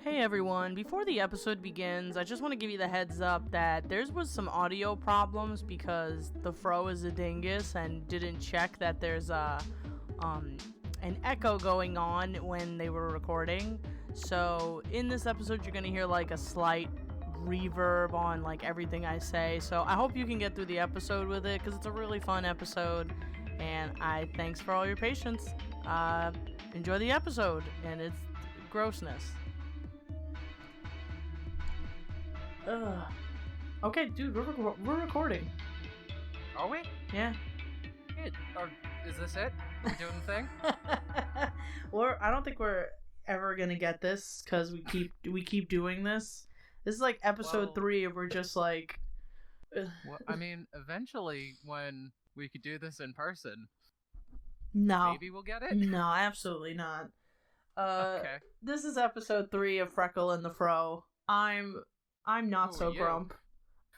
Hey everyone, before the episode begins, I just want to give you the heads up that there was some audio problems because the Fro is a dingus and didn't check that there's an echo going on when they were recording. So in this episode you're going to hear like a slight reverb on like everything I say. So I hope you can get through the episode with it because it's a really fun episode, and thanks for all your patience. Enjoy the episode and its grossness. Okay, dude, we're recording. Are we? Yeah. Good. Or is this it? We're doing the thing? I don't think we're ever gonna get this because we keep doing this. This is like episode 3, and we're just like. Well, I mean, eventually, when we could do this in person, no, maybe we'll get it. No, absolutely not. Okay. This is episode 3 of Freckle and the Fro. I'm not so grump.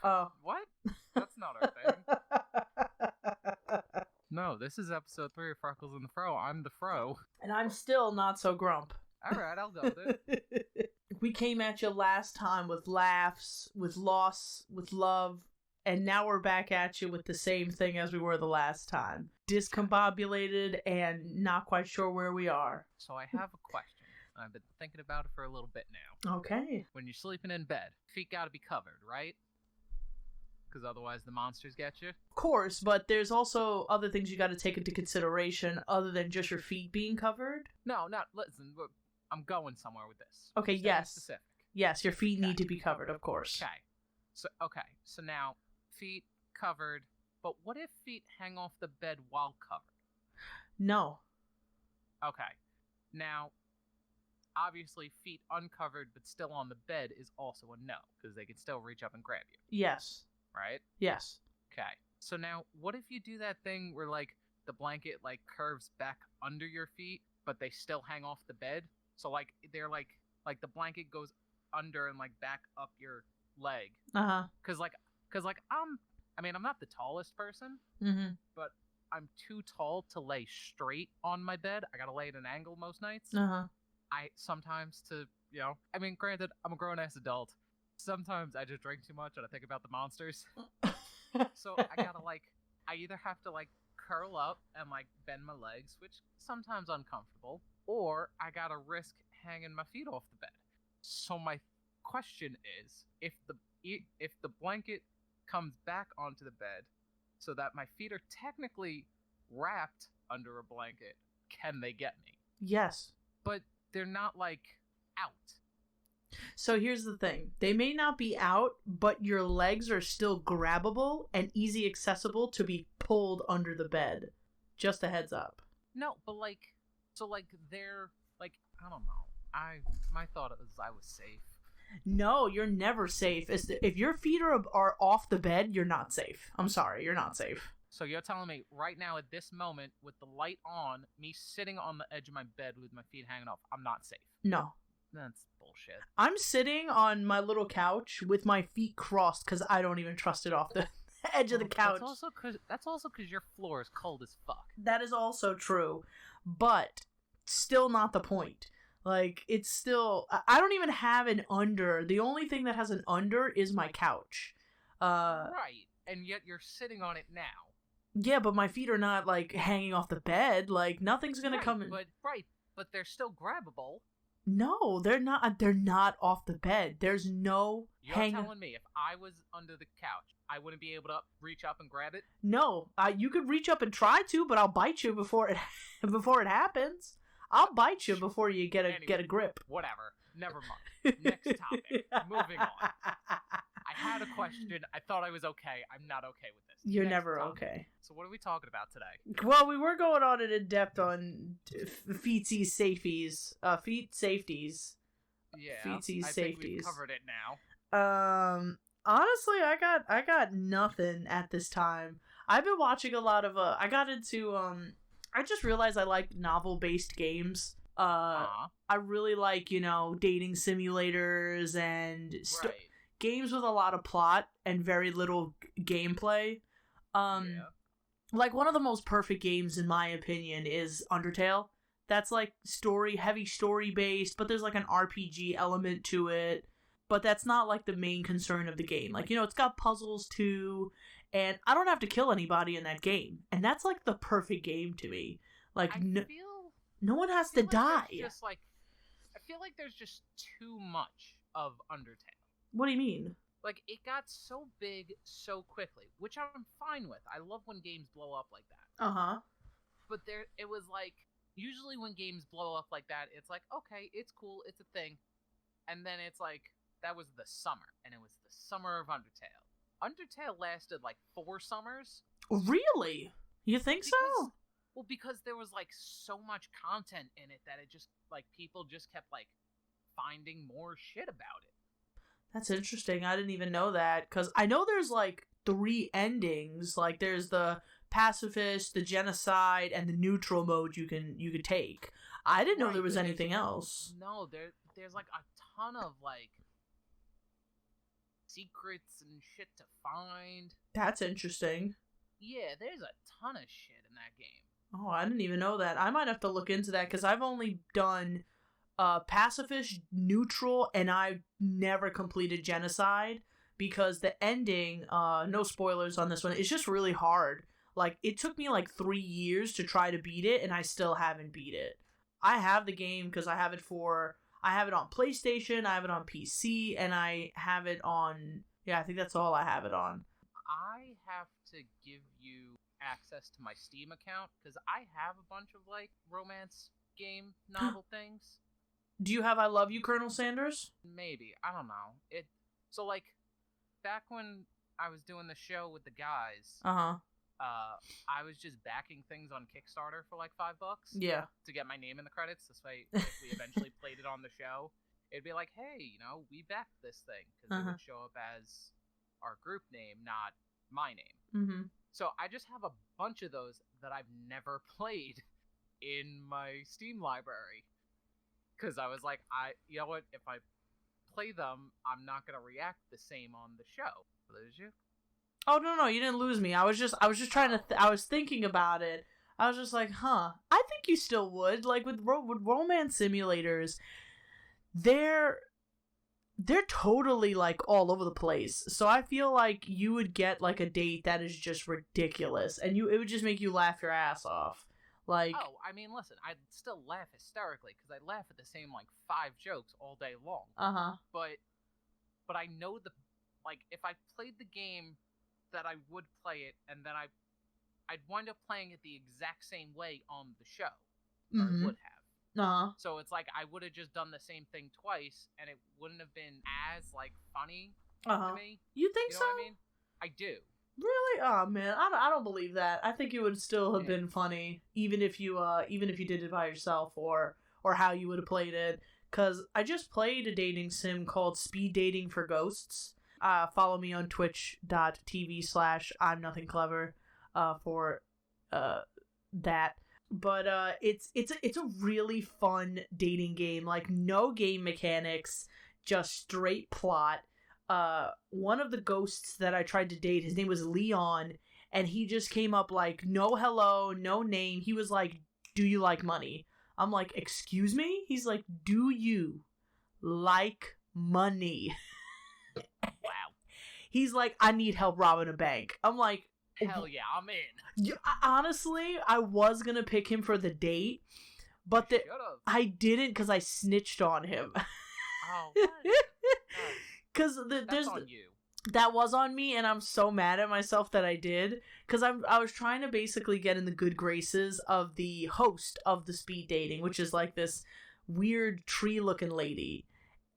Oh. What? That's not our thing. No, this is episode 3 of Freckles and the Fro. I'm the Fro. And I'm still not so grump. Alright, I'll go with it. We came at you last time with laughs, with loss, with love, and now we're back at you with the same thing as we were the last time. Discombobulated and not quite sure where we are. So I have a question. I've been thinking about it for a little bit now. Okay. When you're sleeping in bed, feet gotta be covered, right? Because otherwise the monsters get you. Of course, but there's also other things you gotta take into consideration other than just your feet being covered. No, listen, I'm going somewhere with this. Okay, Stay yes. Specific. Yes, your feet need to be covered, of course. Okay. So now, feet covered, but what if feet hang off the bed while covered? No. Okay. Now, obviously, feet uncovered but still on the bed is also a no, because they can still reach up and grab you. Yes. Right? Yes. Okay. So now, what if you do that thing where, like, the blanket, like, curves back under your feet, but they still hang off the bed? So, like, they're, like the blanket goes under and, like, back up your leg. Uh-huh. Because I'm not the tallest person, but I'm too tall to lay straight on my bed. I gotta lay at an angle most nights. Uh-huh. I sometimes granted, I'm a grown-ass adult. Sometimes I just drink too much and I think about the monsters. So I gotta, I either have to, curl up and, bend my legs, which sometimes uncomfortable, or I gotta risk hanging my feet off the bed. So my question is, if the blanket comes back onto the bed so that my feet are technically wrapped under a blanket, can they get me? Yes. But they're not, out. So here's the thing. They may not be out, but your legs are still grabbable and easy accessible to be pulled under the bed. Just a heads up. No, but they're, I don't know. My thought was I was safe. No, you're never safe. If your feet are off the bed, you're not safe. I'm sorry, you're not safe. So you're telling me right now at this moment, with the light on, me sitting on the edge of my bed with my feet hanging off, I'm not safe? No. That's bullshit. I'm sitting on my little couch with my feet crossed because I don't even trust it off the edge of the couch. That's also because your floor is cold as fuck. That is also true, but still not the point. It's still... I don't even have an under. The only thing that has an under is my couch. Right, and yet you're sitting on it now. Yeah, but my feet are not, hanging off the bed. Nothing's gonna come in... But they're still grabbable. No, they're not. They're not off the bed. There's no You're telling me if I was under the couch, I wouldn't be able to reach up and grab it? No, you could reach up and try to, but I'll bite you before it happens. I'll bite you before you get a grip. Whatever. Never mind. Next topic. Moving on. I had a question. I thought I was okay. I'm not okay with this. You're never okay. So what are we talking about today? Well, we were going on it in depth on feetsies safeties. Feet safeties. Yeah. Feetsies I safeties. Think we've covered it now. Honestly, I got nothing at this time. I've been watching a lot of I got into I just realized I like novel-based games. I really like, dating simulators and games with a lot of plot and very little gameplay. One of the most perfect games, in my opinion, is Undertale. that's like heavy story based, but there's like an RPG element to it. But that's not like the main concern of the game. Like, it's got puzzles too, and I don't have to kill anybody in that game, and that's like the perfect game to me. Like, no one has to die. I feel like there's just too much of Undertale. What do you mean? Like, it got so big so quickly, which I'm fine with. I love when games blow up like that. Uh-huh. But it was like, usually when games blow up like that, it's like, okay, it's cool, it's a thing. And then it's like, that was the summer, and it was the summer of Undertale. Undertale lasted like 4 summers. Really? You think so? Well, because there was like so much content in it that it just, like, people just kept like finding more shit about it. That's interesting. I didn't even know that, because I know there's like 3 endings. Like, there's the pacifist, the genocide, and the neutral mode you could take. I didn't know there was anything else. No, there's like a ton of like secrets and shit to find. That's interesting. Yeah, there's a ton of shit in that game. Oh, I didn't even know that. I might have to look into that, because I've only done pacifist, neutral, and I've never completed genocide, because the ending, no spoilers on this one, it's just really hard. Like, it took me like 3 years to try to beat it, and I still haven't beat it. I have the game because I have it on PlayStation, I have it on PC, and I have it on, I think that's all I have it on. I have to give you access to my Steam account, because I have a bunch of, like, romance game novel things. Do you have I Love You, Colonel Sanders? Maybe. I don't know. So, like, back when I was doing the show with the guys, I was just backing things on Kickstarter for like $5. Yeah. To get my name in the credits. This way, if we eventually played it on the show, it'd be like, hey, we backed this thing. Because it would show up as our group name, not my name. Mm-hmm. So I just have a bunch of those that I've never played in my Steam library. Because I was like, you know what? If I play them, I'm not going to react the same on the show. Lose you? Oh, no, you didn't lose me. I was just trying to, I was thinking about it. I was just like, I think you still would. Like, with romance simulators, they're totally, like, all over the place. So I feel like you would get, like, a date that is just ridiculous. And it would just make you laugh your ass off. Like, oh, I mean, listen, I'd still laugh hysterically, because I laugh at the same, like, 5 jokes all day long. Uh-huh. But I know if I played the game that I would play it, and then I'd wind up playing it the exact same way on the show. Or I would have. Uh-huh. So it's like, I would have just done the same thing twice, and it wouldn't have been as, like, funny to me. You think so? Know what I mean? I do. Really? Oh man, I don't believe that. I think it would still have been funny, even if you did it by yourself, or how you would have played it. Cause I just played a dating sim called Speed Dating for Ghosts. Follow me on twitch.tv/I'mNothingClever for that. But it's a really fun dating game. Like, no game mechanics, just straight plot. One of the ghosts that I tried to date, his name was Leon, and he just came up like, no hello, no name. He was like, do you like money? I'm like, excuse me? He's like, do you like money? Wow. He's like, I need help robbing a bank. I'm like, hell yeah, I'm in. Yeah, honestly, I was gonna pick him for the date, but I didn't, because I snitched on him. Oh, what? Because That's on you. That was on me, and I'm so mad at myself that I did, because I was trying to basically get in the good graces of the host of the speed dating, which is like this weird tree-looking lady,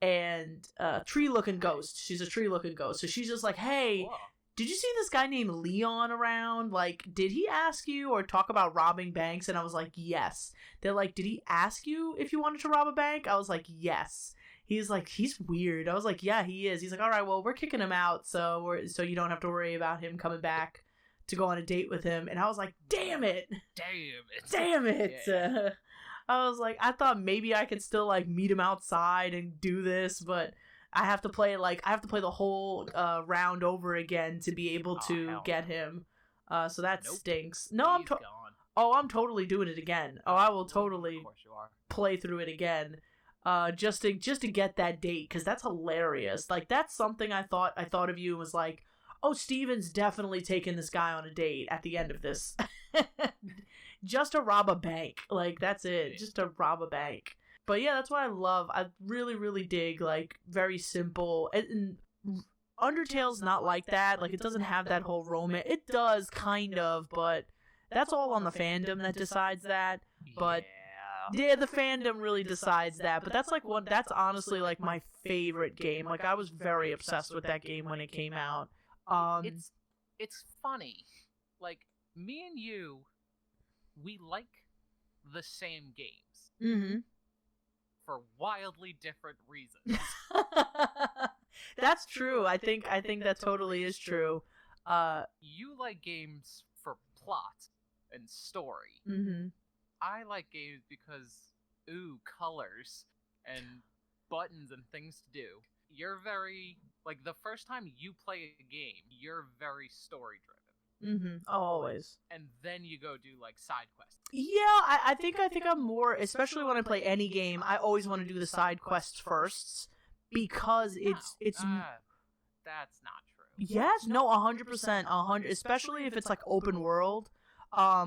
and tree-looking ghost. She's a tree-looking ghost, so she's just like, hey, Whoa. Did you see this guy named Leon around? Like, did he ask you or talk about robbing banks? And I was like, yes. They're like, did he ask you if you wanted to rob a bank? I was like, yes. He's like, he's weird. I was like, yeah, he is. He's like, all right, well, we're kicking him out, so you don't have to worry about him coming back to go on a date with him. And I was like, damn it. Yeah. I was like, I thought maybe I could still, like, meet him outside and do this, but I have to play the whole round over again to be able to get him. So that stinks. No, Oh, I'm totally doing it again. Oh, I will totally Of course you are. play through it again. Just to get that date, because that's hilarious. Like, that's something I thought of you and was like, oh, Steven's definitely taking this guy on a date at the end of this. Just to rob a bank. Like, that's it. Just to rob a bank. But yeah, that's what I love. I really, really dig, like, very simple. And Undertale's not like that. Like, it doesn't have that whole romance. It does, kind of, but that's all on the fandom that decides that. But yeah, the fandom really decides that. But that's that's honestly like my favorite game. Like, I was very obsessed with that game when it came out. It's funny. Like, me and you, we like the same games. Mm-hmm. For wildly different reasons. That's true. I think that totally is true. You like games for plot and story. Mm-hmm. I like games because, colors and buttons and things to do. You're very, like, the first time you play a game, you're very story driven. Mm-hmm. Always. And then you go do, like, side quests. Yeah, I think I'm more, especially when I play any game, I always want to do the side quests first, because it's that's not true. Yes, no, 100%, especially if it's like open world. I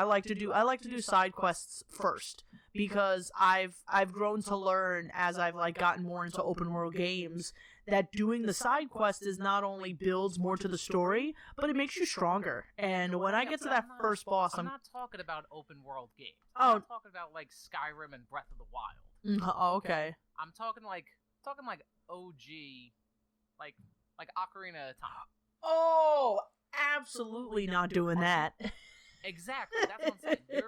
like to do side quests first, because I've grown to learn as I've like gotten more into open world games that doing the side quest is not only builds more to the story, but it makes you stronger. And when I get to that first boss, I'm not talking about open world games. Oh, I'm talking about like Skyrim and Breath of the Wild. Oh, okay. I'm talking like OG, like Ocarina of Time. Oh, absolutely not doing that. Exactly, that's what I'm saying.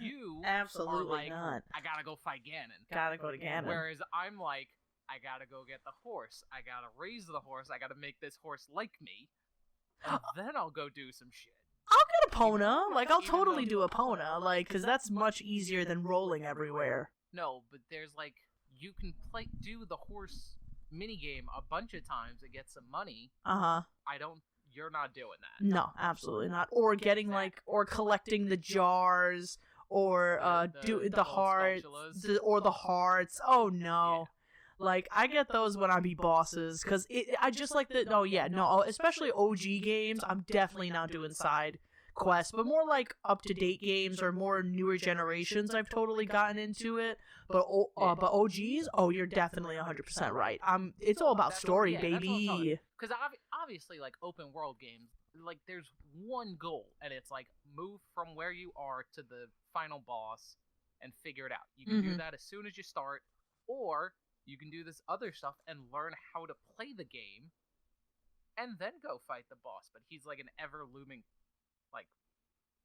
You absolutely are like, not. I gotta go fight Ganon. Gotta go to Ganon. Whereas I'm like, I gotta go get the horse. I gotta raise the horse. I gotta make this horse like me. And then I'll go do some shit. I'll get a Epona. Like, I'll totally do a Epona. Like, because that's much easier than rolling everywhere. No, but there's like, you can do the horse minigame a bunch of times and get some money. Uh-huh. You're not doing that. No, absolutely not. Or getting or collecting the jars, or the hearts, or the hearts. Oh no. Yeah. Like, I get those when I beat bosses, because I just like especially OG games, I'm definitely not doing side quests, but more like up-to-date games or more newer generations, I've totally gotten into it. But OGs, you're definitely 100% right. It's all about story, baby. Because obviously, like, open world games, like, there's one goal, and it's like, move from where you are to the final boss and figure it out. You can do that as soon as you start, or you can do this other stuff and learn how to play the game, and then go fight the boss. But he's like an ever-looming, like,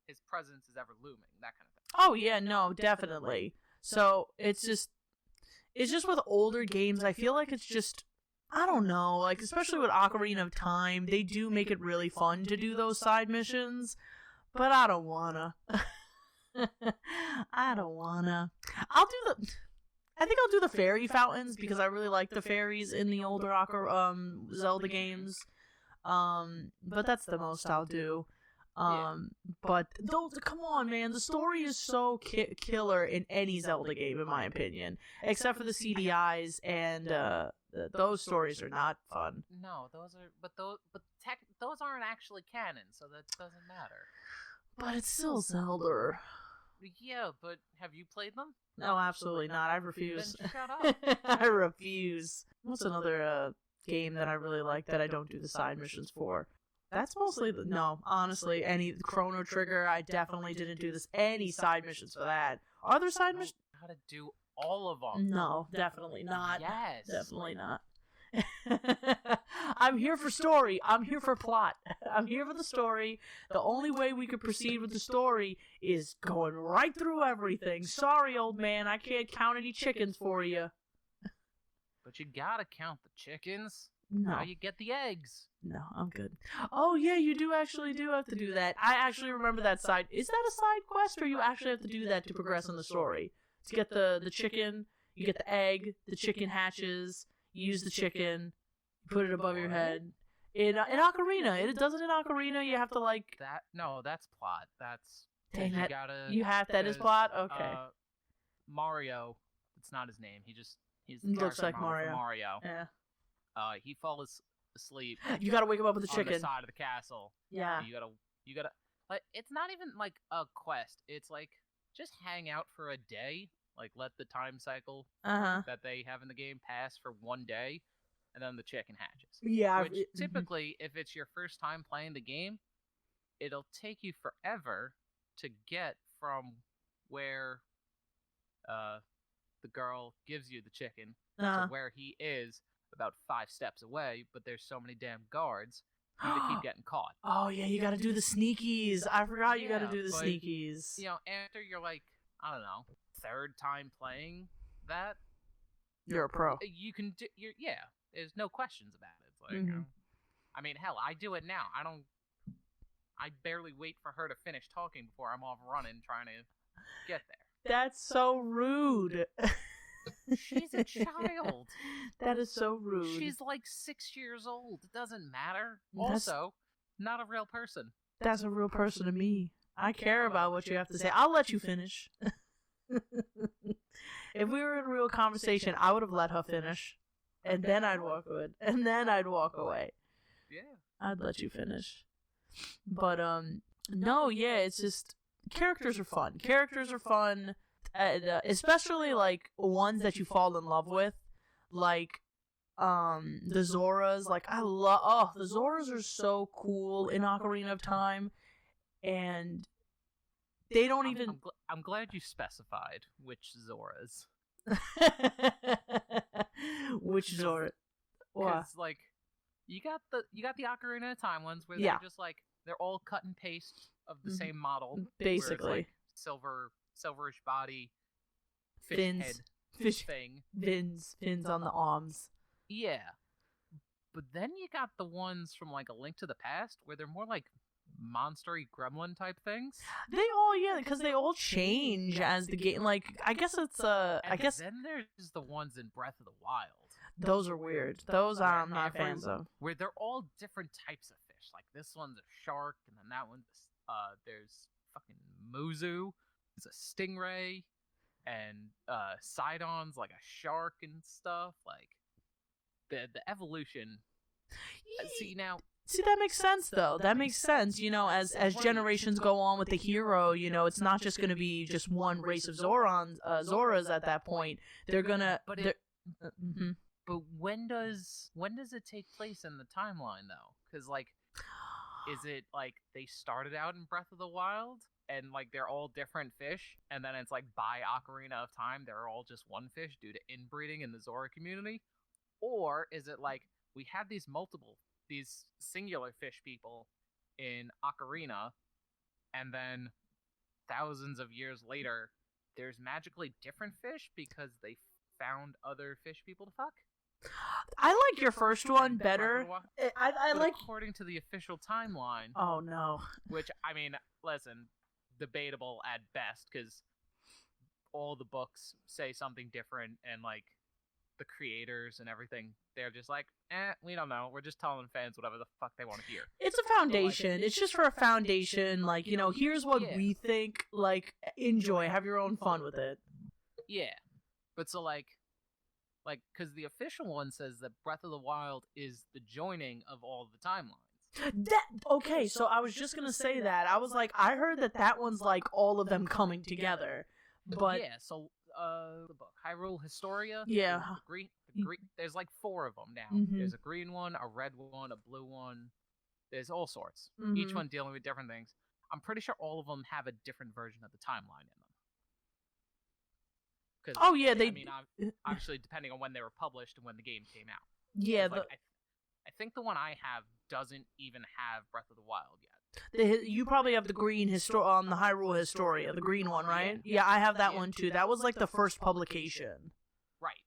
his presence is ever-looming, that kind of thing. Oh, yeah, no, definitely. So, it's just with older games, I feel like it's just, I don't know, like, especially with Ocarina of Time, they do make it really fun to do those side missions, but I don't wanna. I don't wanna. I think I'll do the fairy fountains, because I really like the fairies in the older Zelda games. But that's the most I'll do. But come on, man, the story is so killer in any Zelda game, in my opinion, except for the CDIs, and those stories are not fun. No, those aren't actually canon, so that doesn't matter. But it's still Zelda. Yeah, but have you played them? No, absolutely not. I refuse. Then shut up. I refuse. What's another game that I really like that I don't do the side missions for? That's mostly honestly, any Chrono Trigger, I definitely didn't do any side missions for that. Are there side missions? Gotta do all of them. No, definitely not. Yes. Definitely not. I'm here for story. I'm here for plot. I'm here for the story. The only way we could proceed with the story is going right through everything. Sorry, old man, I can't count any chickens for you. But you gotta count the chickens. No. How you get the eggs. No, I'm good. Oh, yeah, you do have to do that. I actually remember that side. Is that a side quest, or you actually have to do that to progress in the story? To get the chicken, you get the egg, the chicken hatches, you use the chicken, you put it above your head. In Ocarina, it doesn't in Ocarina, you have to, like... No, that's plot. That's Dang You it. gotta. You have that is 'cause, plot? Okay. Mario. It's not his name. He's the Looks character like model for Mario. Mario. Yeah. He falls asleep You gotta wake him up with a on the chicken. side of the castle. Yeah. And you gotta. Like, it's not even like a quest. It's like just hang out for a day. Like, let the time cycle that they have in the game pass for one day, and then the chicken hatches. Yeah. Which typically, if it's your first time playing the game, it'll take you forever to get from where the girl gives you the chicken to where he is about 5 steps away. But there's so many damn guards. You keep getting caught. Oh yeah, you gotta do the sneakies. I forgot you gotta do the but, sneakies. You know, after you're like, I don't know, 3rd time playing that, You're a pro. You can do. There's no questions about it. It's like, I mean, hell, I do it now. I barely wait for her to finish talking before I'm off running trying to get there. That's so rude. She's a child. That is so rude. She's like 6 years old. It doesn't matter. Also, not a real person. That's a real person to me. I care about what you have to say. I'll let you finish. If we were in real conversation, I would have let her finish. And then I'd walk away. Yeah. I'd let you finish. But, no, yeah, it's just, characters are fun. Especially, like, ones that you fall in love with. Like, the Zoras. Like, the Zoras are so cool in Ocarina of Time. And they don't even... I'm glad you specified which Zoras. Which Zora? Because, like, you got the Ocarina of Time ones where they're just, like, they're all cut and paste of the same model. Basically. Like silverish body, fish fins, head thing. Fins on the arms. Yeah. But then you got the ones from, like, A Link to the Past where they're more like monstery gremlin type things. They all, because they all change as the game. Like, I guess it's then there's the ones in Breath of the Wild. Those are weird. Those I'm not fans of. Where they're all different types of fish. Like, this one's a shark, and then that one's there's fucking Muzu. It's a stingray, and Sidon's like a shark and stuff. Like, the evolution. See, that makes sense, though. That makes sense, as generations go on with the hero, it's not just going to be just one race of Zoras at that point. They're going to... But when does it take place in the timeline, though? Because, like, is it, like, they started out in Breath of the Wild, and, like, they're all different fish, and then it's, like, by Ocarina of Time, they're all just one fish due to inbreeding in the Zora community? Or is it, like, we have these singular fish people in Ocarina, and then thousands of years later, there's magically different fish because they found other fish people to fuck? I like your first one better. I like according to the official timeline. Oh no. Which, I mean, listen, debatable at best, because all the books say something different, and like the creators and everything, they're just like, we don't know. We're just telling fans whatever the fuck they want to hear. It's a foundation. It's just for a foundation. Like, here's what we think. Like, enjoy. Have your own fun with it. Yeah. But so, like, because the official one says that Breath of the Wild is the joining of all the timelines. Okay, so I was just gonna say that. I was like, I heard that one's like all of them coming together. But yeah, so the book Hyrule Historia. Yeah. The green. There's like 4 of them now. There's a green one, a red one, a blue one. There's all sorts. Each one dealing with different things. I'm pretty sure all of them have a different version of the timeline in them. Oh yeah, obviously depending on when they were published and when the game came out. Yeah, I think the one I have doesn't even have Breath of the Wild yet. You probably have the green the Hyrule Historia, the green one, right? Yeah, I have that one too. That was like the first publication. Right.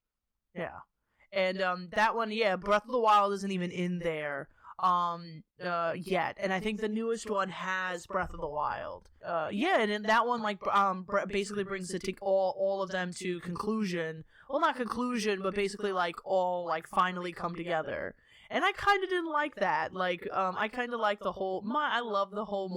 Yeah. And that one, Breath of the Wild isn't even in there yet, and I think the newest one has Breath of the Wild. And in that one, like, basically brings it to all of them to conclusion. Well, not conclusion, but basically like all like finally come together. And I kind of didn't like that. Like, I kind of like the whole. I love the whole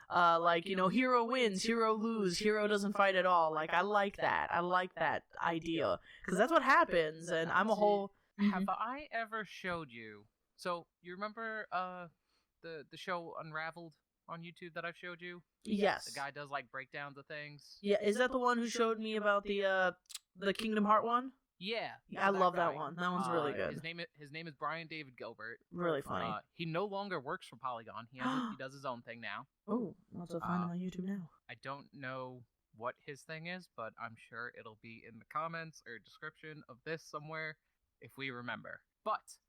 like, you know, hero wins, hero lose, hero doesn't fight at all. Like, I like that idea, because that's what happens. And I'm a whole Have I ever showed you? So you remember the show Unraveled on YouTube that I've showed you? Yes. The guy does like breakdowns of things. Yeah, is that the one who showed me about the Kingdom Heart one? Yeah, I love that one. That one's really good. His name is Brian David Gilbert. Really funny. He no longer works for Polygon. He does his own thing now. Oh, I'll have to find him on YouTube now. I don't know what his thing is, but I'm sure it'll be in the comments or description of this somewhere if we remember. But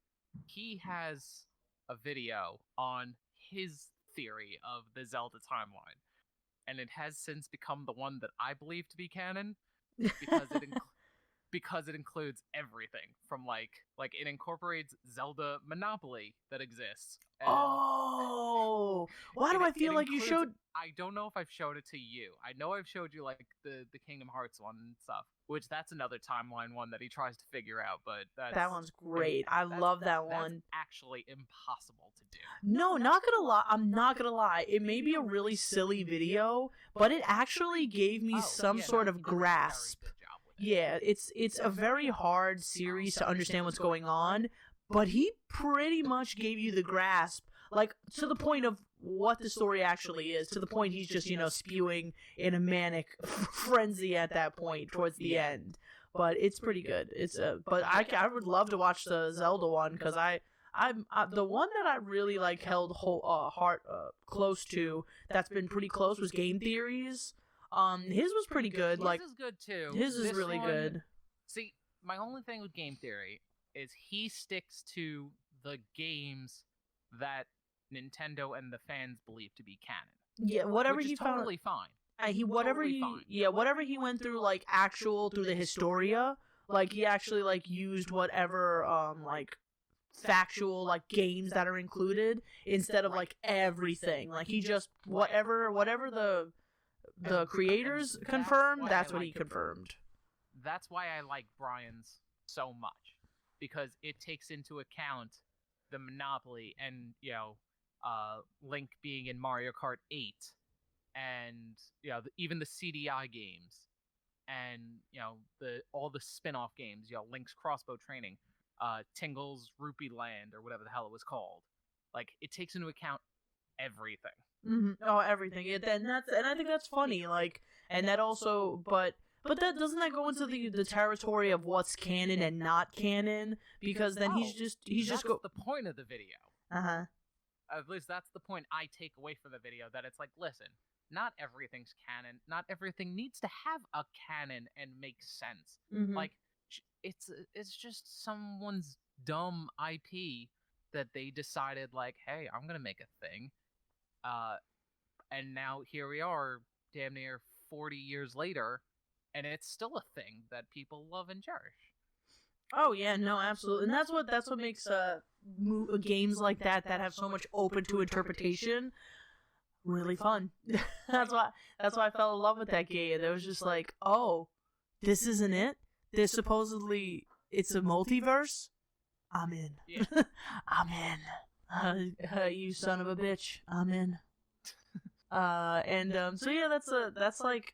he has a video on his theory of the Zelda timeline, and it has since become the one that I believe to be canon because it includes everything from like it incorporates Zelda Monopoly that exists. Oh, why do I feel like you showed? I don't know if I've showed it to you. I know I've showed you like the Kingdom Hearts one and stuff, which that's another timeline one that he tries to figure out. But that one's great. I love that one. That's actually impossible to do. No, not gonna lie. I'm not gonna lie. It may be a really silly video, but it actually gave me some sort of grasp. Yeah, it's a very hard series to understand what's going on, but he pretty much gave you the grasp, like, to the point of what the story actually is, to the point he's just, you know, spewing in a manic frenzy at that point towards the end. But it's pretty good. But I would love to watch the Zelda one, because I'm the one that I really like held heart close to, that's been pretty close, was Game Theories. His was pretty good. His is good too. His is really good. See, my only thing with Game Theory is he sticks to the games that Nintendo and the fans believe to be canon. Yeah, whatever which he is found. Totally fine. Whatever he went through, like, through the Historia, like, he actually, like, used whatever like factual, like, games that are included instead of like everything. Like, he just whatever the creators confirmed, that's what he confirmed. That's why I like Brian's so much, because it takes into account the Monopoly and, you know, Link being in Mario Kart 8, and, you know, even the CDI games, and, you know, all the spin-off games, you know, Link's Crossbow Training, Tingle's Rupee Land, or whatever the hell it was called. Like, it takes into account everything. Mm-hmm. Oh, everything. And I think that's funny. Like, and that also, but that doesn't that go into the territory of what's canon and not canon? Because then he's just the point of the video. At least that's the point I take away from the video. That it's like, listen, not everything's canon. Not everything needs to have a canon and make sense. Mm-hmm. Like, it's just someone's dumb IP that they decided, like, hey, I'm gonna make a thing. And now here we are, damn near 40 years later, and it's still a thing that people love and cherish. Oh yeah, no, absolutely, and that's what makes games like that have so much open to interpretation really fun. that's why I fell in love with that game. It was just like, oh, this isn't it. There's supposedly it's a multiverse. I'm in. Yeah. I'm in. You son of a bitch. I'm in. So yeah, that's like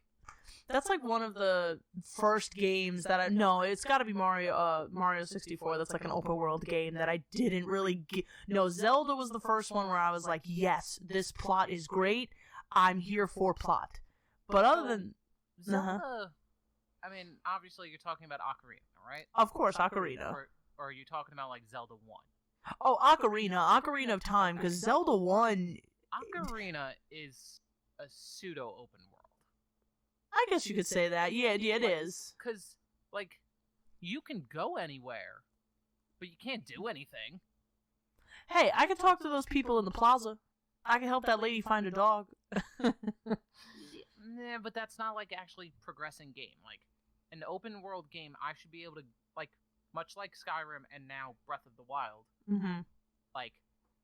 one of the first games that it's got to be Mario 64. That's like an open world game that I didn't really no, Zelda was the first one where I was like, yes, this plot is great. I'm here for plot. But other than Zelda, I mean, obviously you're talking about Ocarina, right? Of course, Ocarina. Or are you talking about like Zelda 1? Oh, Ocarina of Time, because Zelda 1... Ocarina is a pseudo-open world. I guess you could say that. Yeah, it is. Because, like, you can go anywhere, but you can't do anything. Hey, I can talk to those people in the plaza. I can help that lady find a dog. Nah, but that's not, like, actually progressing game. Like, an open world game, I should be able to, like, much like Skyrim and now Breath of the Wild. Mm-hmm. Like,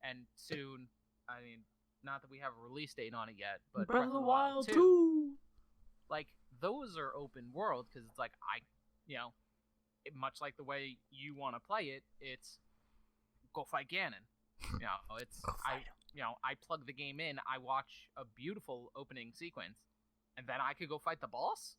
and soon, I mean, not that we have a release date on it yet, but Breath of the Wild 2. Like, those are open world, because it's like, much like the way you want to play it, it's go fight Ganon. You know, it's I plug the game in, I watch a beautiful opening sequence, and then I could go fight the boss?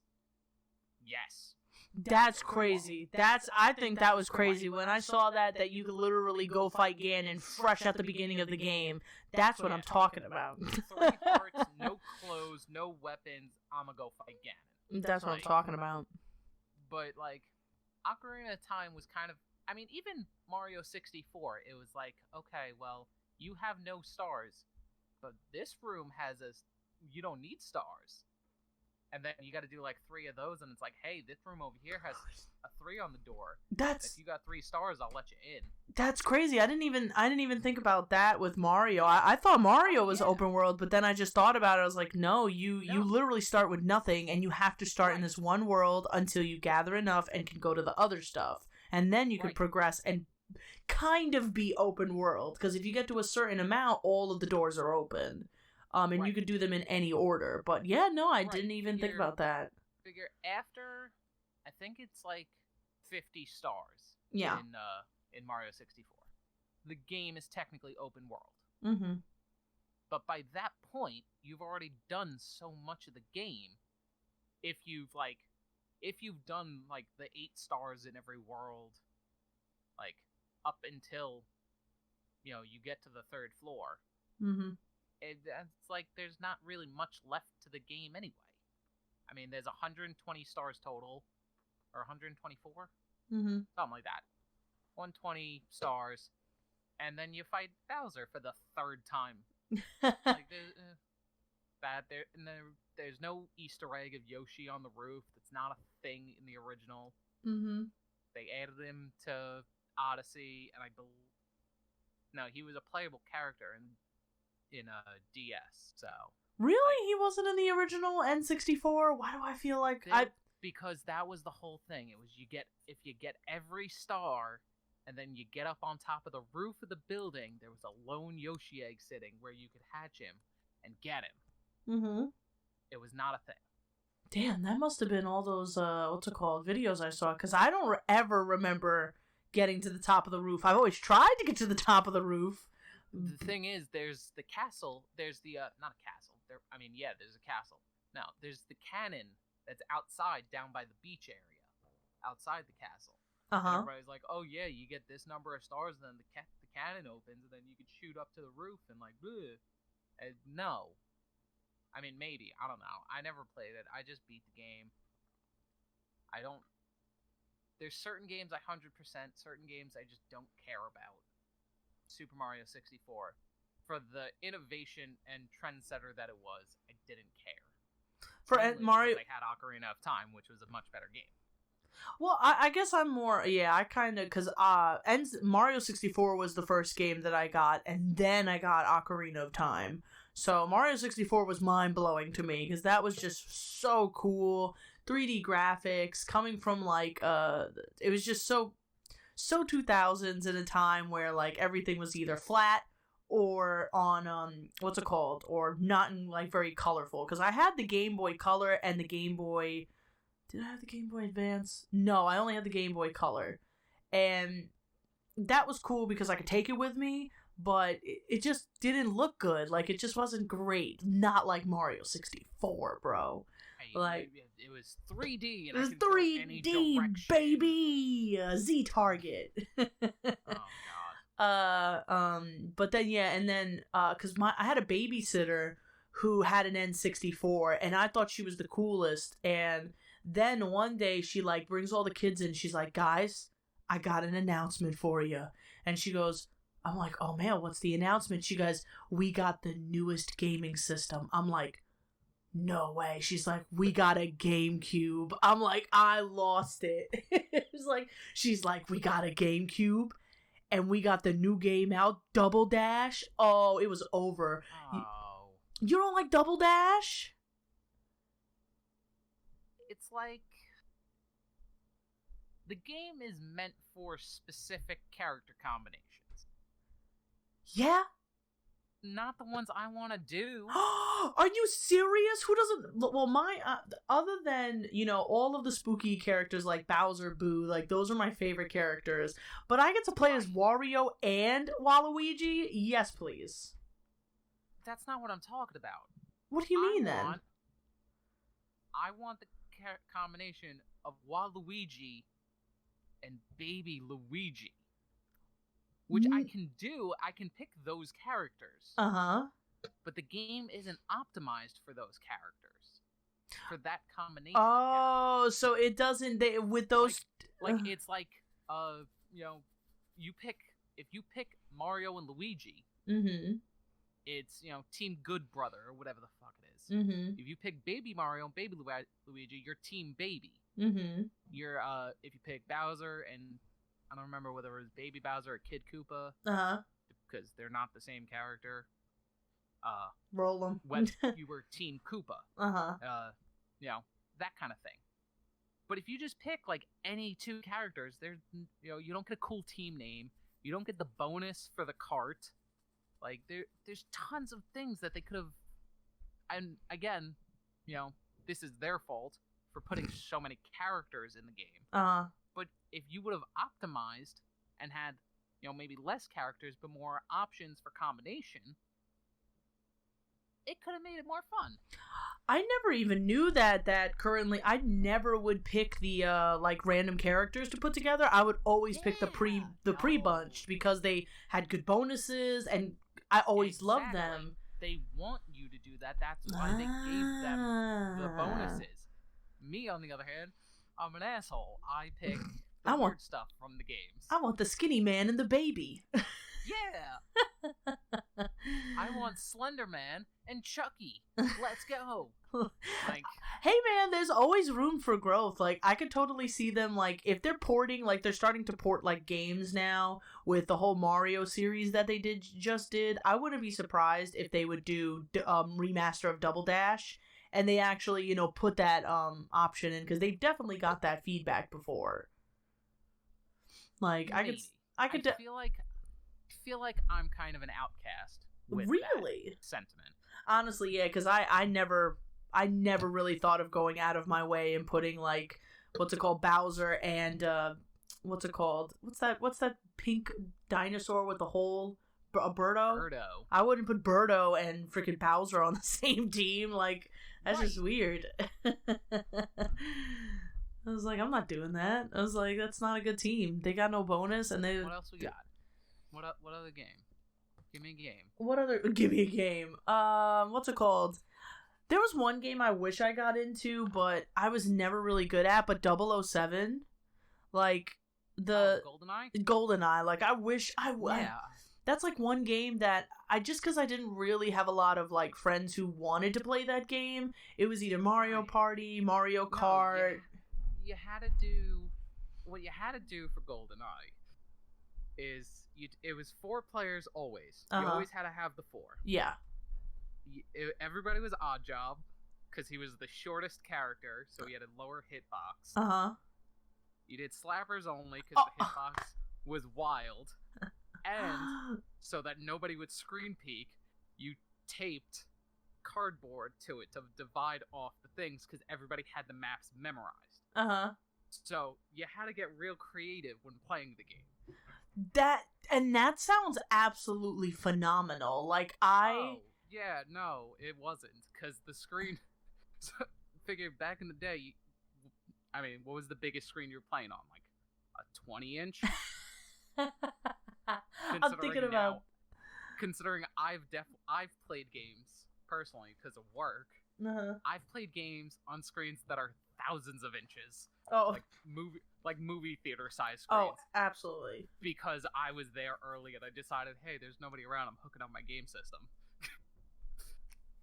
Yes. That's crazy. I think that was crazy. When I saw that you could literally go fight Ganon fresh at the beginning of the game, that's what I'm talking about. 3 hearts, no clothes, no weapons, I'ma go fight Ganon. That's what I'm talking about. But, like, Ocarina of Time was kind of... I mean, even Mario 64, it was like, okay, well, you have no stars, but this room has you don't need stars. And then you got to do like 3 of those, and it's like, hey, this room over here has a 3 on the door. If you got 3 stars, I'll let you in. That's crazy. I didn't even think about that with Mario. I thought Mario was open world, but then I just thought about it. I was like, no, you literally start with nothing, and you have to start in this one world until you gather enough and can go to the other stuff, and then you can progress and kind of be open world. Because if you get to a certain amount, all of the doors are open. And you could do them in any order. But yeah, no, I didn't even think about that. Figure after, I think it's like 50 stars. Yeah. In Mario 64, the game is technically open world. Mm-hmm. But by that point, you've already done so much of the game. If you've done like the 8 stars in every world, like up until you get to the 3rd floor. Mm-hmm. It's like there's not really much left to the game anyway. I mean, there's 120 stars total, or 124, mm-hmm. something like that. 120 stars, and then you fight Bowser for the 3rd time. Like there's no Easter egg of Yoshi on the roof. That's not a thing in the original. Mm-hmm. They added him to Odyssey, and no, he was a playable character in DS. So really, he wasn't in the original N64. Why do I feel like because that was the whole thing. It was if you get every star, and then you get up on top of the roof of the building, there was a lone Yoshi egg sitting where you could hatch him and get him. Mm-hmm. It was not a thing. Damn, that must have been all those videos I saw, because I don't ever remember getting to the top of the roof. I've always tried to get to the top of the roof. The thing is, there's the castle. There's the not a castle. There's a castle. No, there's the cannon that's outside, down by the beach area, outside the castle. And everybody's like, oh yeah, you get this number of stars, and then the cannon opens, and then you can shoot up to the roof and like, bleh. And no, I mean maybe, I don't know. I never played it. I just beat the game. There's certain games I 100%, certain games I just don't care about. Super Mario 64, for the innovation and trendsetter that it was, I didn't care. For Mario, I had Ocarina of Time, which was a much better game. Well, I guess I'm more, I kind of, because Mario 64 was the first game that I got, and then I got Ocarina of Time. So Mario 64 was mind-blowing to me, because that was just so cool. 3D graphics, coming from, like, it was just so 2000s in a time where, like, everything was either flat or on, or not in, like, very colorful. Because I had the Game Boy Color and the Game Boy... Did I have the Game Boy Advance? No, I only had the Game Boy Color. And that was cool because I could take it with me, but it just didn't look good. Like, it just wasn't great. Not like Mario 64, bro. Like, it was 3D. And it was 3D, baby! Z-Target. Oh, God. But then, and then, because I had a babysitter who had an N64, and I thought she was the coolest, and then one day she, like, brings all the kids in, she's like, guys, I got an announcement for you. And she goes, I'm like, oh man, what's the announcement? She goes, we got the newest gaming system. I'm like, no way. She's like, we got a GameCube. I'm like, I lost it. She's like, we got a GameCube, and we got the new game out, Double Dash. Oh, it was over. Oh. You don't like Double Dash? It's like, the game is meant for specific character combinations. Yeah? Not the ones I want to do. Are you serious? Who doesn't... Well, other than, all of the spooky characters like Bowser, Boo, like, those are my favorite characters. But I get to play as Wario and Waluigi? Yes, please. that's not what I'm talking about. What do you mean then? I want the combination of Waluigi and Baby Luigi, which I can do. I can pick those characters. But the game isn't optimized for those characters, for that combination. Oh, so it doesn't. With those, it's like you know, if you pick Mario and Luigi, it's Team Good Brother or whatever the fuck it is. If you pick Baby Mario and Baby Luigi, you're Team Baby. You're if you pick Bowser and I don't remember whether it was Baby Bowser or Kid Koopa, because they're not the same character. Roll them. When you were Team Koopa, that kind of thing. But if you just pick like any two characters, there's you don't get a cool team name. You don't get the bonus for the cart. Like there's tons of things that they could have. And again, this is their fault for putting so many characters in the game. But if you would have optimized and had maybe less characters but more options for combination, it could have made it more fun. I never even knew that currently I never would pick the like random characters to put together. I would always pick the pre-bunched because they had good bonuses and I always loved them. They want you to do that. That's why they gave them the bonuses. Me, on the other hand, I'm an asshole. I pick the weird stuff from the games. I want the skinny man and the baby. Yeah. I want Slender Man and Chucky. Let's go. Like, hey man, there's always room for growth. Like, I could totally see them, like, if they're porting, like, they're starting to port, like, games now with the whole Mario series that they just did. I wouldn't be surprised if they would do remaster of Double Dash and they actually, put that option in, because they've definitely got that feedback before. Like, maybe. I feel like I'm kind of an outcast with really that sentiment. Honestly, yeah, because I never really thought of going out of my way and putting, like, what's it called, Bowser and what's it called? What's that pink dinosaur with the hole? Birdo? I wouldn't put Birdo and freaking Bowser on the same team. Like, that's just weird. I was like, I'm not doing that. I was like, that's not a good team. They got no bonus, and they. What else we got? What other game? Give me a game. Give me a game. What's it called? There was one game I wish I got into, but I was never really good at. But 007, like GoldenEye. Like, I wish I would. Yeah. That's like one game that because I didn't really have a lot of like friends who wanted to play that game. It was either Mario Party, Mario Kart. You had to do what you had to do for GoldenEye is it was 4 players always. You always had to have the 4. Yeah. Everybody was Oddjob because he was the shortest character, so he had a lower hitbox. You did Slappers only because the hitbox was wild. And so that nobody would screen peek, you taped cardboard to it to divide off the things because everybody had the maps memorized. So you had to get real creative when playing the game. That sounds absolutely phenomenal. Like, yeah, no, it wasn't, because the screen. Figure back in the day, I mean, what was the biggest screen you were playing on? Like a 20-inch. I'm thinking about. Considering I've played games personally because of work. I've played games on screens that are thousands of inches. Oh, like movie theater size screens. Oh, absolutely. Because I was there early and I decided, hey, there's nobody around. I'm hooking up my game system.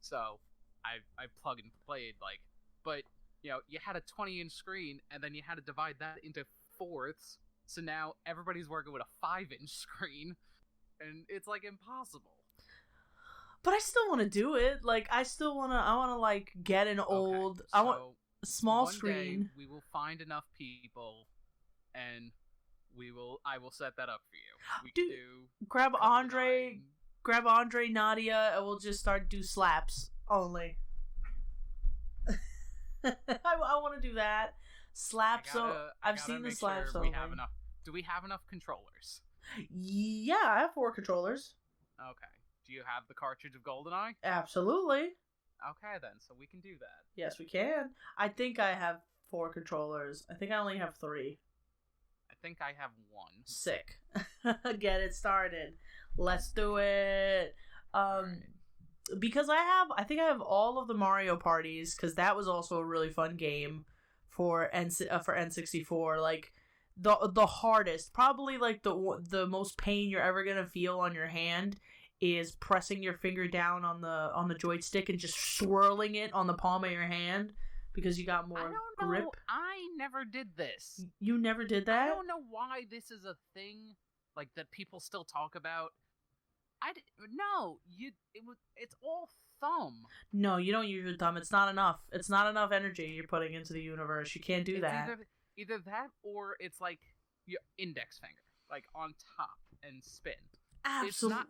So I plug and played, like, but you had a 20-inch screen and then you had to divide that into fourths. So now everybody's working with a 5-inch screen, and it's like impossible. But I still want to do it. Like, I want to like get an old. So I want a small one screen. Day we will find enough people, and I will set that up for you. We Dude, can do grab Andre, Nadia, and we'll just do slaps only. I want to do that. Slaps. I've seen the slaps. Sure we have enough. Do we have enough controllers? Yeah, I have 4 controllers. Okay. Do you have the cartridge of GoldenEye? Absolutely. Okay, then, so we can do that. Yes, we can. I think I have 4 controllers. I think I only have 3. I think I have 1. Sick. Get it started. Let's do it. Alright. Because I think I have all of the Mario parties, because that was also a really fun game for N64. Like the hardest, probably like the most pain you're ever gonna feel on your hand is pressing your finger down on the joystick and just swirling it on the palm of your hand because you got more I don't know. grip. I never did this. You never did that? I don't know why this is a thing like that people still talk about. It's all thumb. No, you don't use your thumb. It's not enough. It's not enough energy you're putting into the universe. You can't do that. Either that or it's like your index finger, like on top and spin. Absolutely. It's not.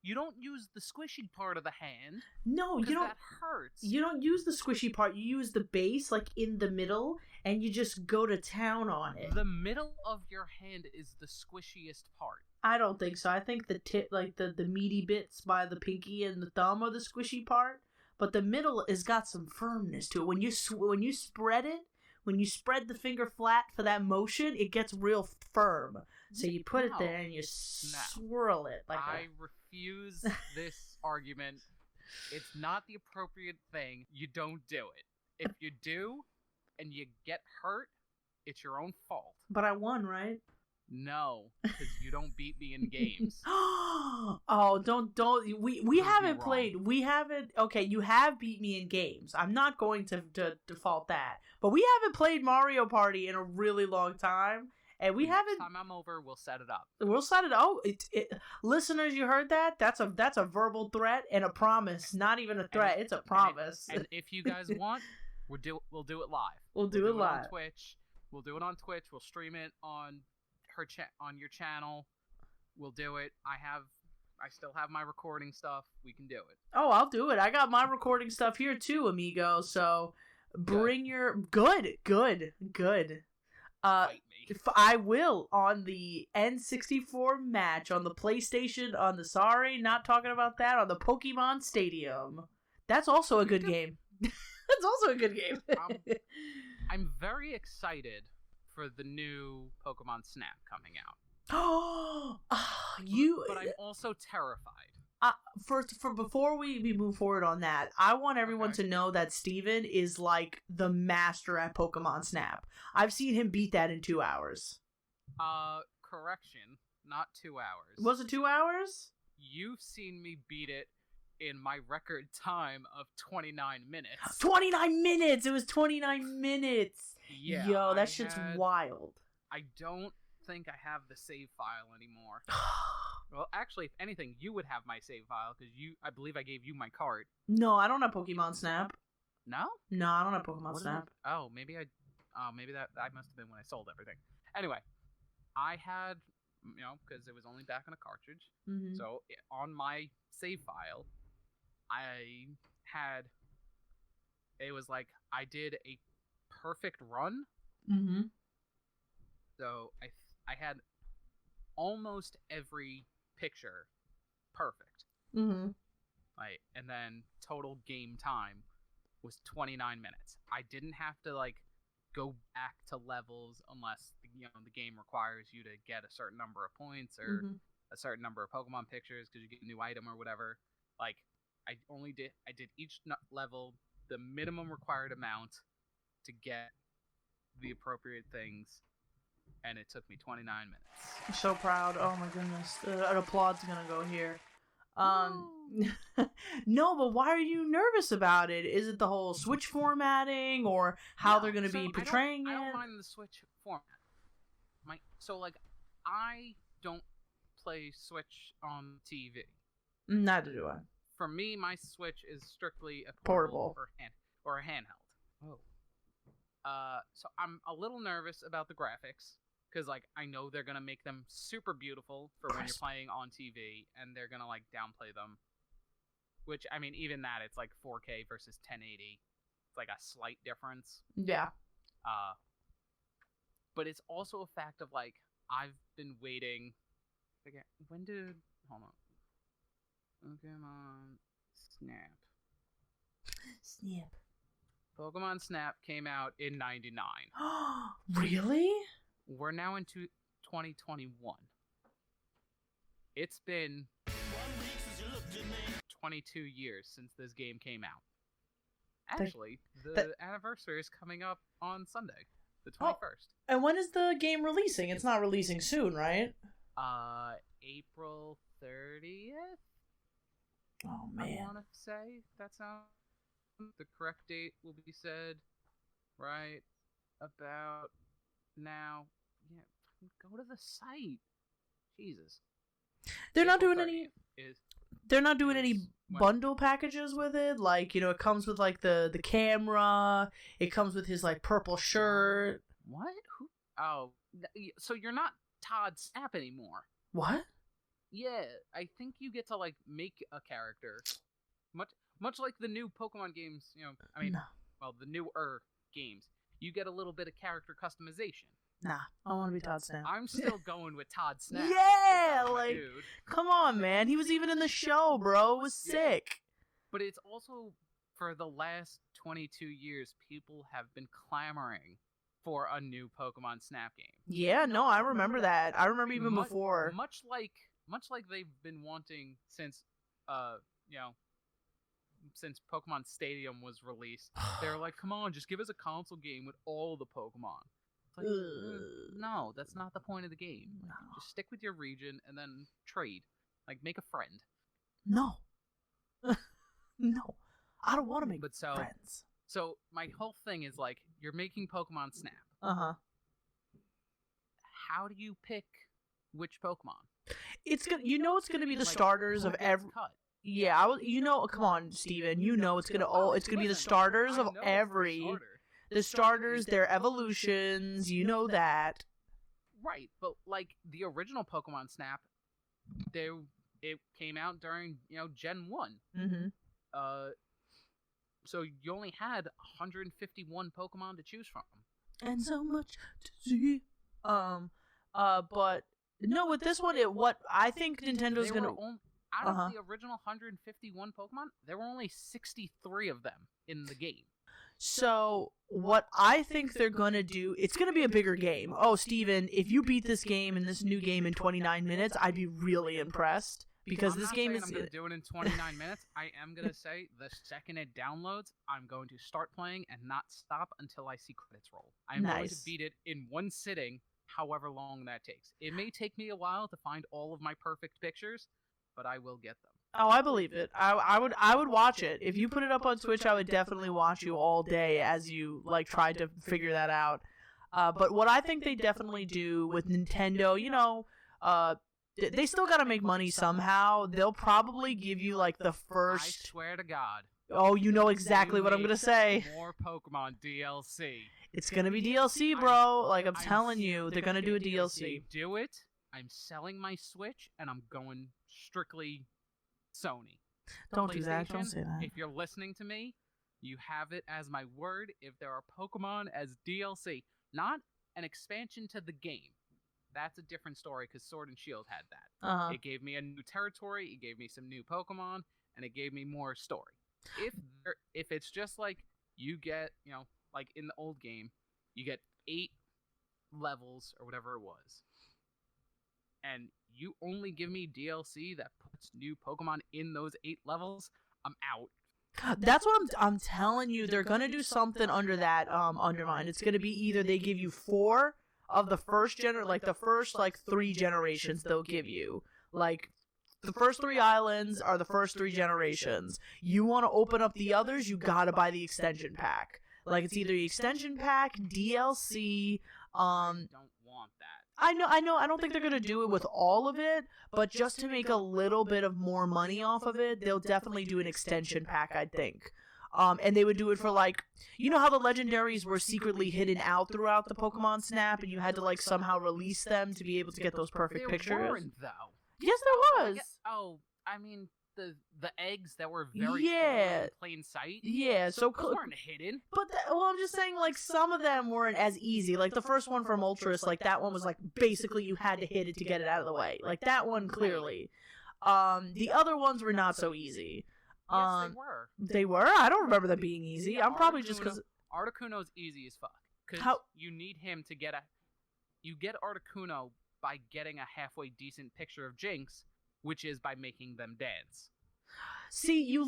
You don't use the squishy part of the hand. No, you don't. That hurts. You don't use the squishy part. You use the base, like in the middle, and you just go to town on it. The middle of your hand is the squishiest part. I don't think so. I think the tip, like the meaty bits by the pinky and the thumb, are the squishy part. But the middle has got some firmness to it. When you spread it, when you spread the finger flat for that motion, it gets real firm. So you put it there and you swirl it like I refuse this argument. It's not the appropriate thing. You don't do it. If you do and you get hurt, it's your own fault. But I won, right? No, because you don't beat me in games. Oh, don't. We haven't played. We haven't. Okay, you have beat me in games. I'm not going to default that. But we haven't played Mario Party in a really long time. And we haven't. Next time I'm over, we'll set it up. We'll set it. Oh, listeners, you heard that? That's a verbal threat and a promise. Not even a threat. It's a promise. And if you guys want, we'll do it live. We'll do it live on Twitch. We'll do it on Twitch. We'll stream it on on your channel. We'll do it. I still have my recording stuff. We can do it. Oh, I'll do it. I got my recording stuff here too, amigo. So bring your good. Fight me. I will on the N64 match on the PlayStation on the not talking about that on the Pokemon Stadium. That's also a good game. That's also a good game. I'm very excited for the new Pokemon Snap coming out. But I'm also terrified. For before we move forward on that, I want everyone to know that Steven is like the master at Pokemon Snap. I've seen him beat that in 2 hours. Correction, not 2 hours. Was it 2 hours? You've seen me beat it in my record time of 29 minutes. 29 minutes! It was 29 minutes! Yeah. Yo, that shit's wild. I don't think I have the save file anymore. Well, actually, if anything, you would have my save file, because I believe I gave you my card. No, I don't have Pokemon Snap. No? No, I don't have Pokemon Snap. Maybe that must have been when I sold everything. Anyway, I had, because it was only back on a cartridge, so on my save file, it was like, I did a perfect run. So I had almost every picture perfect. Like, and then total game time was 29 minutes. I didn't have to go back to levels unless the game requires you to get a certain number of points or a certain number of Pokemon pictures because you get a new item or whatever. Like, I did each level the minimum required amount to get the appropriate things, and it took me 29 minutes. I'm so proud. Oh my goodness. An applaud's gonna go here. No, but why are you nervous about it? Is it the whole Switch formatting or how they're gonna be portraying it? I don't mind the Switch format. I don't play Switch on TV. Neither do I. For me, my Switch is strictly a portable or a handheld. Oh. So I'm a little nervous about the graphics because I know they're gonna make them super beautiful for when you're playing on TV, and they're gonna downplay them. Which, I mean, even that, it's 4K versus 1080. It's a slight difference. Yeah. But it's also a fact of I've been waiting. Hold on. Pokemon Snap. Snap. Pokemon Snap came out in 99. Really? We're now into 2021. It's been 22 years since this game came out. Actually, the anniversary is coming up on Sunday, the 21st. And when is the game releasing? It's not releasing soon, right? April 30th? Oh, man. I want to say that sounds... The correct date will be said right about now. Yeah, go to the site. Jesus. They're not doing any when? bundle packages with it. Like, it comes with like the camera. It comes with his like purple shirt. What? Who? Oh, so you're not Todd Snap anymore. What? Yeah, I think you get to like make a character. Much like the new Pokemon games, the newer games, you get a little bit of character customization. Nah, I want to be Todd Snap. I'm still going with Todd Snap. Yeah, like, dude. Come on, man. He was even in the show, bro. It was sick. But it's also, for the last 22 years, people have been clamoring for a new Pokemon Snap game. Yeah, no, I remember that. I remember even before. Much like they've been wanting since, since Pokemon Stadium was released. They're like, come on, just give us a console game with all the Pokemon. It's like, no, that's not the point of the game. No. Just stick with your region and then trade. Like, make a friend. No. No. I don't want to make friends. So, my whole thing is, like, you're making Pokemon Snap. Uh-huh. How do you pick which Pokemon? It's gonna, it's gonna be the starters of every... Cut? Yeah, come on, Steven. It's gonna be the starters of every... The starters, their evolutions, that. Right, but like the original Pokemon Snap, it came out during, Gen 1. Mm-hmm. So you only had 151 Pokemon to choose from. And so much to see. But no, with this one, what I think Nintendo's gonna... Out of the original 151 Pokemon, there were only 63 of them in the game. So, what I think they're gonna do, it's gonna be a bigger game. Oh, Steven, if you beat this game and this new game in 29 minutes, I'd be really impressed. Because this game is... I'm gonna do it in 29 minutes. I am gonna say, the second it downloads, I'm going to start playing and not stop until I see credits roll. I'm going to beat it in one sitting, however long that takes. It may take me a while to find all of my perfect pictures, but I will get them. Oh, I believe it. I would watch it. If you put it up on Twitch, I would definitely watch you all day as you like try to figure that out. But what I think they definitely do with Nintendo, they still got to make money somehow. They'll probably give you like the first... I swear to God. Oh, you know exactly what I'm going to say. More Pokemon DLC. It's going to be DLC, bro. I'm telling you, they're going to do a DLC. If they do it, I'm selling my Switch and I'm going strictly Sony. Don't do that. Don't say that. If you're listening to me, you have it as my word. If there are Pokemon as DLC, not an expansion to the game. That's a different story because Sword and Shield had that. Uh-huh. It gave me a new territory, it gave me some new Pokemon, and it gave me more story. If it's just like you get, like in the old game, you get 8 levels or whatever it was, and you only give me DLC that puts new Pokemon in those 8 levels, I'm out. That's what I'm telling you. They're gonna do something under that undermine. It's gonna be either they give you 4 of the first the first 3 generations they'll give you. Like the first 3 islands are the first 3 generations. You want to open up the others, you gotta buy the extension pack. Like it's either the extension pack, DLC. I don't want that. I know. I don't think they're gonna do it with all of it, but just to make a little bit of more money off of it, they'll definitely do an extension pack, I think. And they would do it for how the legendaries were secretly hidden out throughout the Pokemon Snap, and you had to somehow release them to be able to get those perfect pictures. There weren't, though. Yes, there was. I mean the eggs that were very in plain sight. Yeah, so those weren't hidden. But I'm just saying, some of them weren't as easy. Like the first one from Ultras, that one was basically you had to hit it to get it out of the way. Like that one clearly. The other ones were not so easy. Yes, they were. They were? I don't remember them being easy. I'm probably just because... Articuno's easy as fuck. Because you need him to get You get Articuno by getting a halfway decent picture of Jinx, which is by making them dance. See, you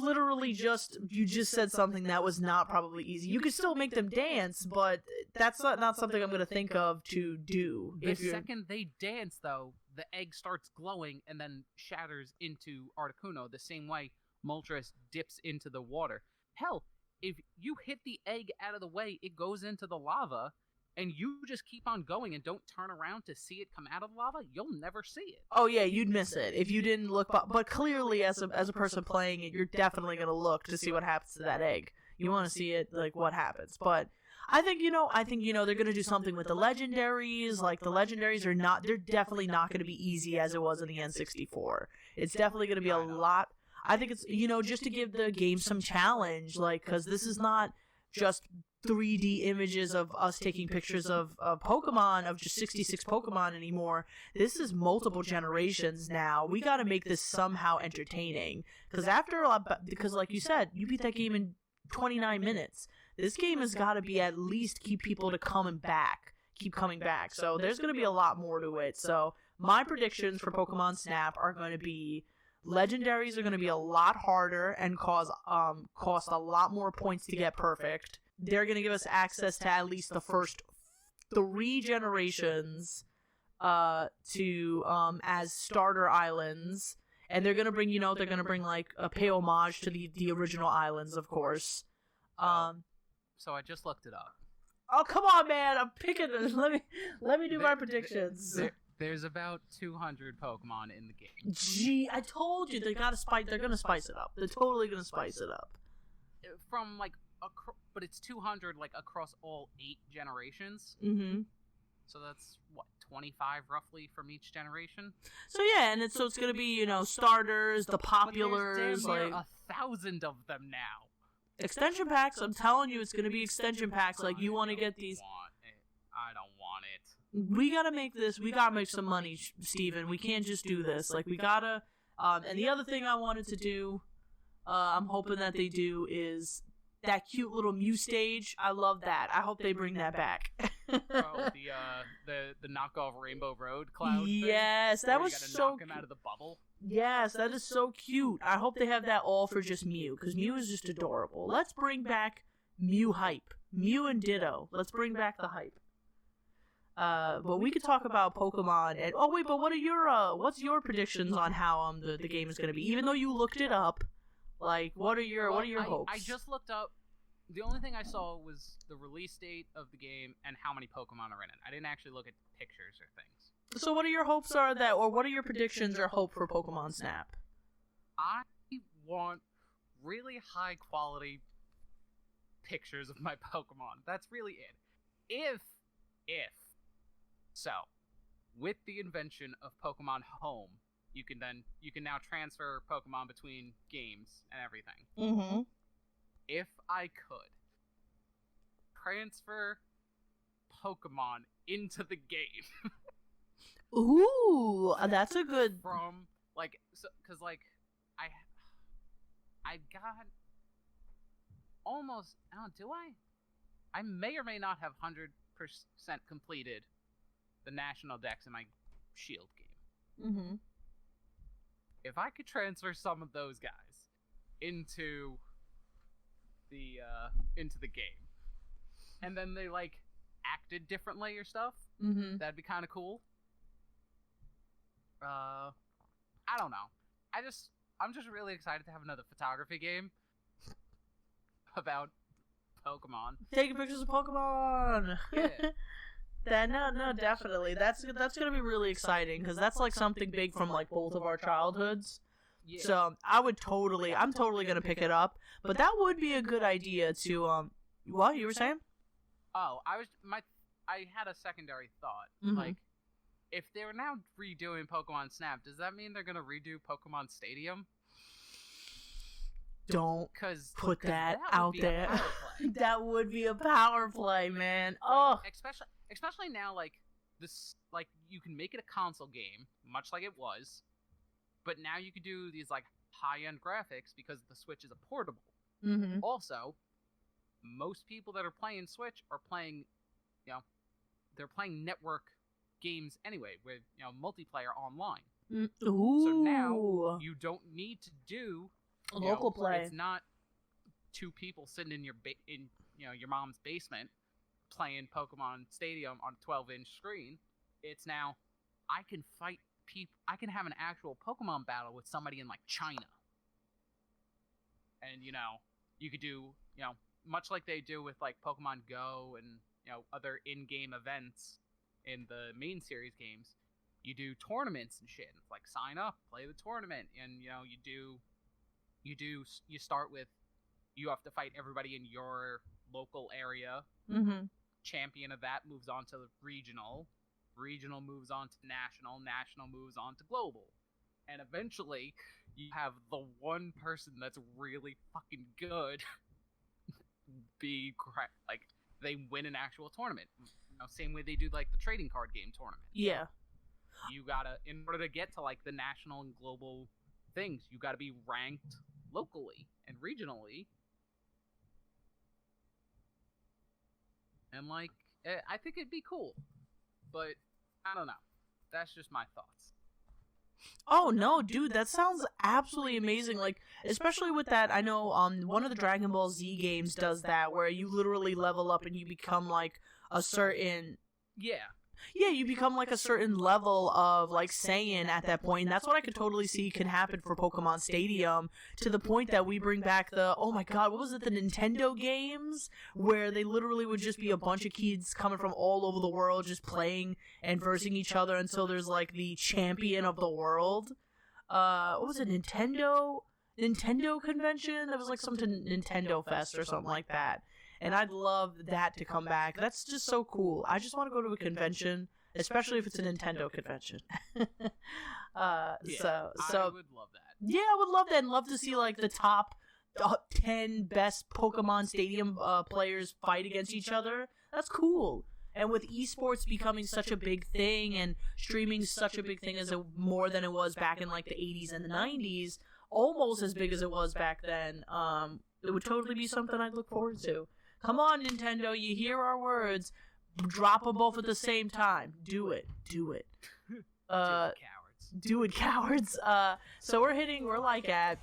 just said something that was not probably easy. You could still make them dance, but that's not something I'm going to think of to do. The second they dance, though, the egg starts glowing and then shatters into Articuno the same way Moltres dips into the water. Hell, if you hit the egg out of the way, it goes into the lava, and you just keep on going and don't turn around to see it come out of the lava, you'll never see it. Oh yeah, you'd miss it if you didn't look. But clearly, as a person playing it, you're definitely gonna look to see what happens to that egg. You want to see it, like, what happens. But I think they're gonna do something with the legendaries. Like, the legendaries they're definitely not gonna be easy as it was in the N64. It's definitely gonna be a lot. I think it's, just to give the game some challenge, like, because this is not just 3D images of us taking pictures of Pokemon, of just 66 Pokemon anymore. This is multiple generations now. We got to make this somehow entertaining. Because like you said, you beat that game in 29 minutes. This game has got to be at least keep people to keep coming back. So there's going to be a lot more to it. So my predictions for Pokemon Snap are going to be legendaries are going to be a lot harder and cost a lot more points to get perfect. They're going to give us access to at least the first 3 generations to as starter islands, and they're going to bring like a pay homage to the original islands, of course. So I just looked it up. Oh, come on, man. I'm picking this. Let me do my predictions. There's about 200 Pokemon in the game. Gee, I told you they're gonna spice it up. They're totally gonna spice it up. From like but it's 200 like across all 8 generations. Mm-hmm. So that's what, 25 roughly from each generation. So yeah, and it's gonna be starters, the populars, but there's like 1,000 of them now. Extension packs. I'm telling you, it's gonna be extension packs. Like, you want to get these. I don't want it. We gotta make this. We gotta make some money, Steven. We can't just do this. Like, we gotta. And the other thing I wanted to do, I'm hoping that they do, is that cute little Mew stage. I love that. I hope they bring that back. The knockoff Rainbow Road Cloud. Yes, thing, that was so. Knock him out of the bubble. Yes, that is so cute. I hope they have that all for just Mew, because Mew is just adorable. Let's bring back Mew hype. Mew and Ditto. Let's bring back the hype. But we could talk about Pokemon and but what's your predictions on how the game is gonna be? Even though you looked it up, like, what are your hopes? I just looked up. The only thing I saw was the release date of the game and how many Pokemon are in it. I didn't actually look at pictures or things. So what are your hopes what are your predictions or hope for Pokemon Snap? I want really high quality pictures of my Pokemon. That's really it. So, with the invention of Pokemon Home, you can now transfer Pokemon between games and everything. Mm-hmm. If I could transfer Pokemon into the game. Ooh, that's a good. From because I got almost. Oh, do I? I may or may not have 100% completed the national dex in my Shield game. Mm-hmm. If I could transfer some of those guys into the game, and then they acted differently or stuff, mm-hmm. that'd be kind of cool. I don't know. I'm just really excited to have another photography game about Pokemon. Taking pictures of Pokemon. Yeah. No, definitely. That's gonna be really exciting, because that's something big from both of our childhoods. Yeah. So I'm totally gonna pick it up. But that would be a good idea to What you were saying? Oh, I had a secondary thought. Mm-hmm. If they're now redoing Pokemon Snap, does that mean they're gonna redo Pokemon Stadium? Don't put that out there. That would be a power play, man. Especially now, this, you can make it a console game, much like it was, But now you can do these like high-end graphics because the Switch is a portable. Mm-hmm. Also, most people that are playing Switch are playing, they're playing network games anyway with multiplayer online. Ooh. So now you don't need to do local play. It's not two people sitting in your your mom's basement playing Pokemon Stadium on a 12-inch screen. It's now I can fight people. I can have an actual Pokemon battle with somebody in like China, and you could do much like they do with like Pokemon Go and other in-game events in the main series games. You do tournaments and shit. It's like sign up, play the tournament, and you start with you have to fight everybody in your local area. Mm-hmm. Champion of that moves on to regional. Regional moves on to national. National moves on to global. And eventually, you have the one person that's really fucking good they win an actual tournament. Same way they do like the trading card game tournament. Yeah. You gotta, in order to get to like the national and global things, you gotta be ranked locally and regionally. And like, I think it'd be cool, but I don't know. That's just my thoughts. Oh no, dude, that sounds absolutely amazing. Like, especially with that, I know one of the Dragon Ball Z games does that, where you literally level up and you become like a certain you become like a certain level of like Saiyan at that point. And that's what I could totally see can happen for Pokemon Stadium, to the point that we bring back the, oh my god, what was it, the Nintendo games, where they literally would just be a bunch of kids coming from all over the world just playing and versing each other until there's like the champion of the world. What was it, Nintendo convention? That was like some Nintendo Fest or something like that. And I'd love that to come back. That's just so cool. I just want to go to a convention, especially if it's a Nintendo convention. I would love that. Yeah, I would love that, and love to see like the top 10 best Pokemon Stadium players fight against each other. That's cool. And with esports becoming such a big thing and streaming such a big thing as more than it was back in like the 80s and the 90s, almost as big as it was back then, it would totally be something I'd look forward to. Come on, Nintendo, you hear our words. Drop them both at the same time. Do it. Do it, cowards. Do it, cowards. So we're like at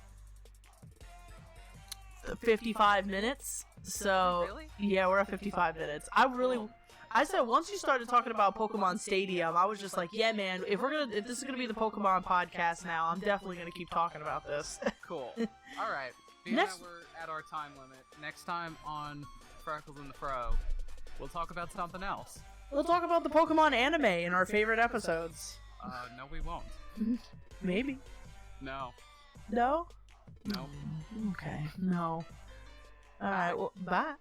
55 minutes. So Really? Yeah, we're at 55 minutes. I said once you started talking about Pokemon Stadium, I was just like, yeah, man, if this is gonna be the Pokemon podcast now, I'm definitely gonna keep talking about this. Cool. All right. Being that we're at our time limit, next time on Freckles and the Fro, we'll talk about something else. We'll talk about the Pokemon anime in our favorite episodes. No, we won't. Maybe. No. No? No. Okay. No. All right. Well, bye.